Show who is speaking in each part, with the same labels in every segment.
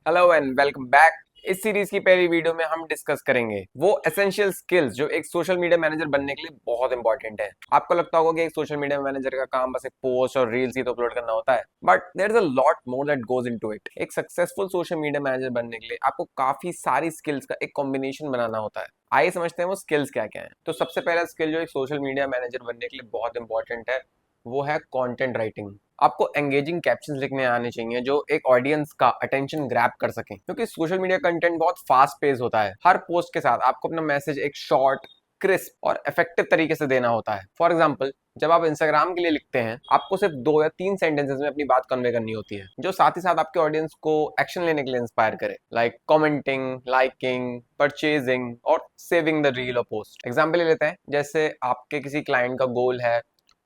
Speaker 1: Hello and welcome back. इस series की पहली वीडियो में हम डिस्कस करेंगे वो एसेंशियल स्किल्स जो एक सोशल मीडिया मैनेजर बनने के लिए बहुत इंपॉर्टेंट है। आपको लगता होगा कि एक सोशल मीडिया मैनेजर का काम बस एक पोस्ट और रील्स ही तो अपलोड करना होता है, but there is a lot more that goes into it. एक सक्सेसफुल सोशल मीडिया मैनेजर बनने के लिए आपको काफी सारी स्किल्स का एक कॉम्बिनेशन बनाना होता है। आइए समझते हैं वो स्किल्स क्या क्या है। तो सबसे पहला स्किल जो एक सोशल मीडिया मैनेजर बनने के लिए बहुत इंपॉर्टेंट है वो है कंटेंट राइटिंग। आपको एंगेजिंग कैप्शंस लिखने आने चाहिए जो एक ऑडियंस का अटेंशन ग्रैब कर सके, क्योंकि सोशल मीडिया कंटेंट बहुत फास्ट पेस होता है। हर पोस्ट के साथ आपको अपना मैसेज एक शॉर्ट, क्रिस्प और इफेक्टिव तरीके से देना होता है। फॉर एग्जाम्पल, जब आप इंस्टाग्राम के लिए लिखते हैं आपको सिर्फ 2 या 3 सेंटेंसेस में अपनी बात कन्वे करनी होती है, जो साथ ही साथ आपके ऑडियंस को एक्शन लेने के लिए इंस्पायर करे, लाइक कमेंटिंग, लाइकिंग, परचेजिंग और सेविंग द रील और पोस्ट। एग्जाम्पल ले लेते हैं, जैसे आपके किसी क्लाइंट का गोल है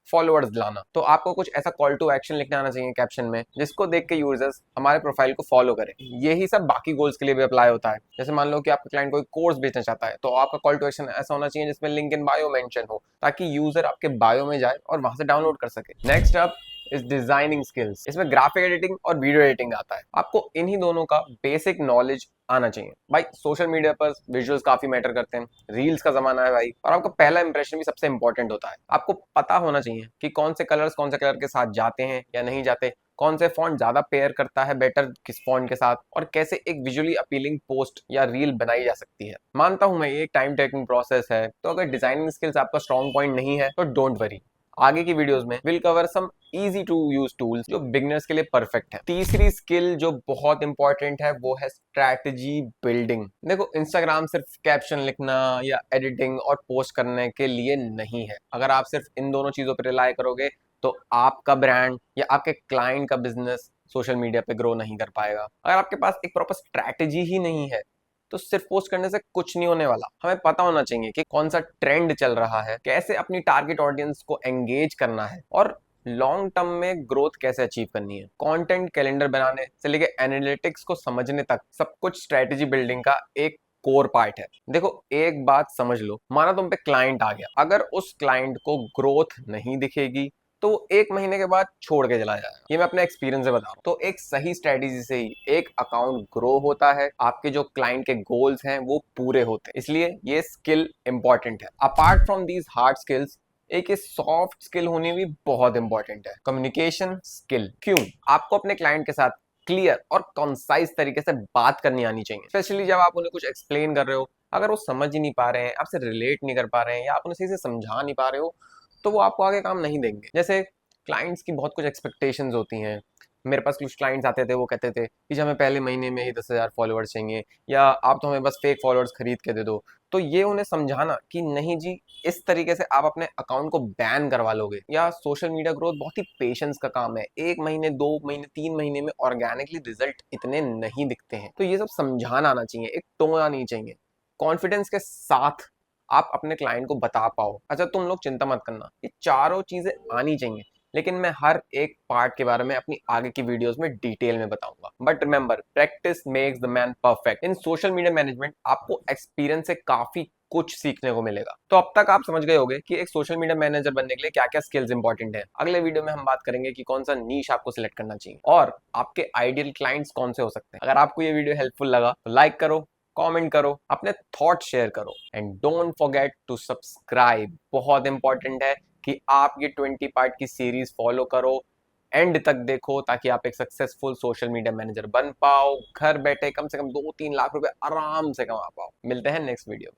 Speaker 1: फॉलोअर्स लाना, तो आपको कुछ ऐसा कॉल टू एक्शन लिखना आना चाहिए कैप्शन में जिसको देख के यूजर्स हमारे प्रोफाइल को फॉलो करें। यही सब बाकी गोल्स के लिए भी अप्लाई होता है। जैसे मान लो कि आपका क्लाइंट कोई कोर्स बेचना चाहता है, तो आपका कॉल टू एक्शन ऐसा होना चाहिए जिसमें लिंक इन बायो मेंशन हो, ताकि यूजर आपके बायो में जाए और वहां से डाउनलोड कर सके। Next up is designing skills. इसमें ग्राफिक एडिटिंग और वीडियो एडिटिंग आता है। आपको इन्हीं दोनों का बेसिक नॉलेज आना चाहिए। भाई सोशल मीडिया पर विजुअल्स काफी मैटर करते हैं, रील्स का जमाना है भाई, और आपका पहला इंप्रेशन भी सबसे इंपॉर्टेंट होता है। आपको पता होना चाहिए कि कौन से कलर के साथ जाते हैं या नहीं जाते, कौन से फॉन्ट ज्यादा पेयर करता है बेटर किस फॉन्ट के साथ, और कैसे एक विजुअली अपीलिंग पोस्ट या रील बनाई जा सकती है। मानता हूं मैं ये एक टाइम टेकिंग प्रोसेस है, तो अगर डिजाइनिंग स्किल्स आपका स्ट्रॉन्ग पॉइंट नहीं है तो डोंट वरी, आगे की वीडियोस में will cover some easy to use tools जो बिगिनर्स के लिए परफेक्ट है। तीसरी स्किल जो बहुत इंपॉर्टेंट है वो है स्ट्रैटेजी बिल्डिंग। देखो, इंस्टाग्राम सिर्फ कैप्शन लिखना या एडिटिंग और पोस्ट करने के लिए नहीं है। अगर आप सिर्फ इन दोनों चीजों पर रिलाई करोगे तो आपका ब्रांड या आपके क्लाइंट का बिजनेस सोशल मीडिया पे ग्रो नहीं कर पाएगा। अगर आपके पास एक प्रॉपर स्ट्रैटेजी ही नहीं है तो सिर्फ पोस्ट करने से कुछ नहीं होने वाला। हमें पता होना चाहिए कि कौन सा ट्रेंड चल रहा है, कैसे अपनी टारगेट ऑडियंस को एंगेज करना है और लॉन्ग टर्म में ग्रोथ कैसे अचीव करनी है। कंटेंट कैलेंडर बनाने से लेके एनालिटिक्स को समझने तक सब कुछ स्ट्रेटेजी बिल्डिंग का एक कोर पार्ट है। देखो, एक बात समझ लो, माना तुम पे क्लाइंट आ गया, अगर उस क्लाइंट को ग्रोथ नहीं दिखेगी तो 1 महीने के बाद छोड़ के चला जाएगा। ये मैं अपने एक्सपीरियंस से बता रहा हूँ। तो एक सही स्ट्रेटेजी से ही एक अकाउंट ग्रो होता है, आपके जो क्लाइंट के गोल्स हैं वो पूरे होते हैं। इसलिए ये स्किल इंपॉर्टेंट है। Apart from these hard skills, एक सॉफ्ट स्किल होनी भी बहुत इंपॉर्टेंट है, कम्युनिकेशन स्किल। क्यों? आपको अपने क्लाइंट के साथ क्लियर और कंसाइज तरीके से बात करनी आनी चाहिए, स्पेशली जब आप उन्हें कुछ एक्सप्लेन कर रहे हो। अगर वो समझ ही नहीं पा रहे हैं, आपसे रिलेट नहीं कर पा रहे हैं, या आप उन्हें सही से समझा नहीं पा रहे हो, तो वो आपको आगे काम नहीं देंगे। जैसे क्लाइंट्स की बहुत कुछ एक्सपेक्टेशंस होती हैं। मेरे पास कुछ क्लाइंट्स आते थे, वो कहते थे कि हमें पहले महीने में ही 10,000 फॉलोअर्स चाहिए, या आप तो हमें बस फेक फॉलोअर्स खरीद के दे दो। तो ये उन्हें समझाना कि नहीं जी, इस तरीके से आप अपने अकाउंट को बैन करवा लोगे। या सोशल मीडिया ग्रोथ बहुत ही पेशेंस का काम है, 1 महीने, 2 महीने, 3 महीने में ऑर्गेनिकली रिजल्ट इतने नहीं दिखते हैं। तो ये सब समझाना आना चाहिए, एक टोन आनी चाहिए, कॉन्फिडेंस के साथ आप अपने क्लाइंट को बता पाओ। अच्छा, तुम लोग चिंता मत करना, ये चारों चीजें आनी चाहिए, लेकिन मैं हर एक पार्ट के बारे में अपनी आगे की वीडियोस में डिटेल में बताऊंगा। But remember, practice makes the man perfect. In social media management आपको एक्सपीरियंस से काफी कुछ सीखने को मिलेगा। तो अब तक आप समझ गए होंगे कि एक सोशल मीडिया मैनेजर बनने के लिए क्या क्या स्किल्स इंपॉर्टेंट है। अगले वीडियो में हम बात करेंगे कि कौन सा नीश आपको सिलेक्ट करना चाहिए और आपके आइडियल क्लाइंट्स कौन से हो सकते हैं। अगर आपको ये वीडियो हेल्पफुल लगा तो लाइक करो, कमेंट करो, अपने थॉट शेयर करो, and don't forget to subscribe. बहुत इंपॉर्टेंट है कि आप ये 20 पार्ट की सीरीज फॉलो करो, एंड तक देखो, ताकि आप एक सक्सेसफुल सोशल मीडिया मैनेजर बन पाओ, घर बैठे कम से कम 2-3 लाख रुपए आराम से कमा पाओ। मिलते हैं नेक्स्ट वीडियो में।